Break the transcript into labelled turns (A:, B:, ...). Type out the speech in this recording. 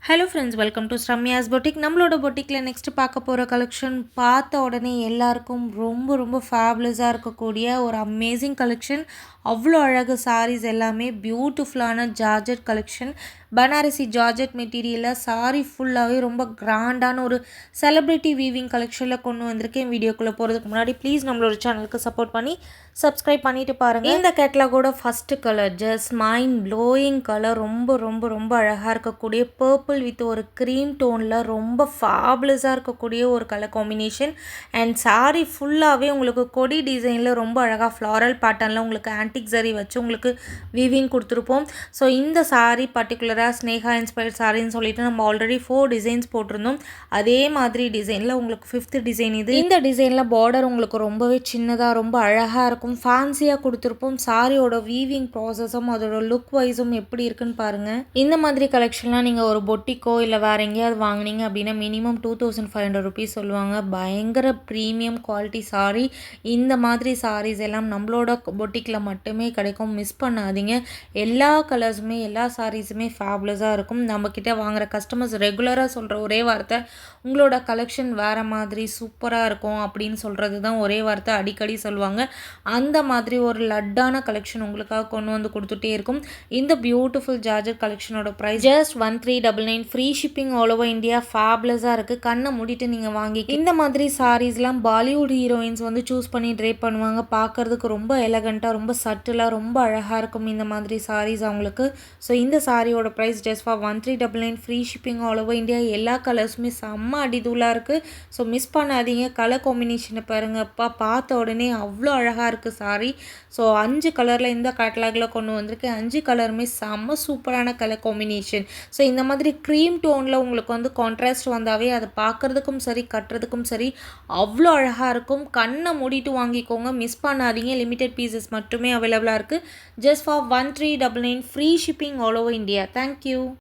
A: Hello friends, welcome to Sramya's boutique. நம்மளோட பொட்டிக்கில் next பார்க்க போகிற கலெக்ஷன் பார்த்த உடனே எல்லாருக்கும் ரொம்ப ரொம்ப ஃபேபுலஸாக இருக்கக்கூடிய ஒரு அமேசிங் கலெக்ஷன். அவ்வளோ அழகு சாரீஸ் எல்லாமே பியூட்டிஃபுல்லான ஜார்ஜெட் கலெக்ஷன். பனாரசி ஜார்ஜெட் மெட்டீரியலில் சாரீ ஃபுல்லாகவே ரொம்ப கிராண்டான ஒரு செலிப்ரிட்டி வீவிங் கலெக்ஷனில் கொண்டு வந்திருக்கேன். வீடியோக்குள்ளே போகிறதுக்கு முன்னாடி ப்ளீஸ் நம்மளோட சேனலுக்கு சப்போர்ட் பண்ணி சப்ஸ்கிரைப் பண்ணிவிட்டு பாருங்கள். இந்த கேட்டலாகோட first colour just mind blowing colour. ரொம்ப ரொம்ப ரொம்ப அழகாக இருக்கக்கூடிய பர்பிள் வித் ஒரு க்ரீம் டோனில் ரொம்ப ஃபேபுலஸாக இருக்கக்கூடிய ஒரு கலர் காம்பினேஷன். அண்ட் சாரீ ஃபுல்லாகவே உங்களுக்கு கொடி டிசைனில் ரொம்ப அழகாக ஃப்ளாரல் பேட்டர்னில் உங்களுக்கு ஆன்டிக் ஜரி வச்சு உங்களுக்கு வீவிங் கொடுத்துருப்போம். ஸோ இந்த சாரீ பர்டிகுலராக ஸ்னேகா இன்ஸ்பயர்ட் சாரின்னு சொல்லிட்டு நம்ம ஆல்ரெடி 4 டிசைன்ஸ் போட்டிருந்தோம். அதே மாதிரி டிசைனில் உங்களுக்கு 5th டிசைன் இது. இந்த டிசைனில் பார்டர் உங்களுக்கு ரொம்பவே சின்னதாக ரொம்ப அழகாக இருக்கும், ஃபேன்சியாக கொடுத்துருப்போம். சாரியோட வீவிங் ப்ராசஸும் அதோட லுக் வைஸும் எப்படி இருக்குன்னு பாருங்கள். இந்த மாதிரி கலெக்ஷன்லாம் நீங்கள் ஒரு பொட்டிக்கோ இல்லை வேறு எங்கேயாவது வாங்கினீங்க அப்படின்னா மினிமம் 2500 ருபீஸ் சொல்லுவாங்க. பயங்கர ப்ரீமியம் குவாலிட்டி சாரீ. இந்த மாதிரி சாரீஸ் எல்லாம் நம்மளோட பொட்டிக்கில் மட்டுமே கிடைக்கும், மிஸ் பண்ணாதீங்க. எல்லா கலர்ஸுமே எல்லா சாரீஸுமே ஃபேபுலஸாக இருக்கும். நம்மக்கிட்ட வாங்குகிற கஸ்டமர்ஸ் ரெகுலராக சொல்கிற ஒரே வார்த்தை உங்களோட கலெக்ஷன் வேறு மாதிரி சூப்பராக இருக்கும் அப்படின்னு சொல்கிறது தான் ஒரே வார்த்தை அடிக்கடி சொல்லுவாங்க. அந்த மாதிரி ஒரு லட்டான கலெக்ஷன் உங்களுக்காக கொண்டு வந்து கொடுத்துட்டே இருக்கும். இந்த பியூட்டிஃபுல் ஜார்ஜெட் கலெக்ஷனோட price just 1399. Free shipping all over India. ஃபேபுலஸாக இருக்குது. கண்ணை மூடிட்டு நீங்கள் வாங்கி இந்த மாதிரி சாரீஸ்லாம் பாலிவுட் ஹீரோயின்ஸ் வந்து சூஸ் பண்ணி ட்ரே பண்ணுவாங்க. பார்க்குறதுக்கு ரொம்ப எலகண்ட்டாக ரொம்ப சட்டிலாக ரொம்ப அழகாக இருக்கும் இந்த மாதிரி சாரீஸ் அவங்களுக்கு. ஸோ இந்த சாரியோட price just for 1399. Free shipping all over India. எல்லா கலர்ஸுமே செம்ம அடிதூளாக இருக்குது. ஸோ மிஸ் பண்ணாதீங்க. கலர் காம்பினேஷனை பாருங்கப்பா, பார்த்த உடனே அவ்வளோ அழகாக இருக்குது சாரி. ஸோ 5 கலரில் இந்த கேட்டலாகில் கொண்டு வந்திருக்கேன். 5 கலருமே செம்ம சூப்பரான கலர் காம்பினேஷன். ஸோ இந்த மாதிரி க்ரீம் டோனில் உங்களுக்கு வந்து கான்ட்ராஸ்ட் வந்தாவே அதை பார்க்குறதுக்கும் சரி கட்டுறதுக்கும் சரி அவ்வளோ அழகாக இருக்கும். கண்ணை மூடிட்டு வாங்கிக்கோங்க, மிஸ் பண்ணாதீங்க. லிமிடெட் பீசஸ் மட்டுமே அவைலபிளாக இருக்குது. Just for 1399. Free shipping all over India. Thank you.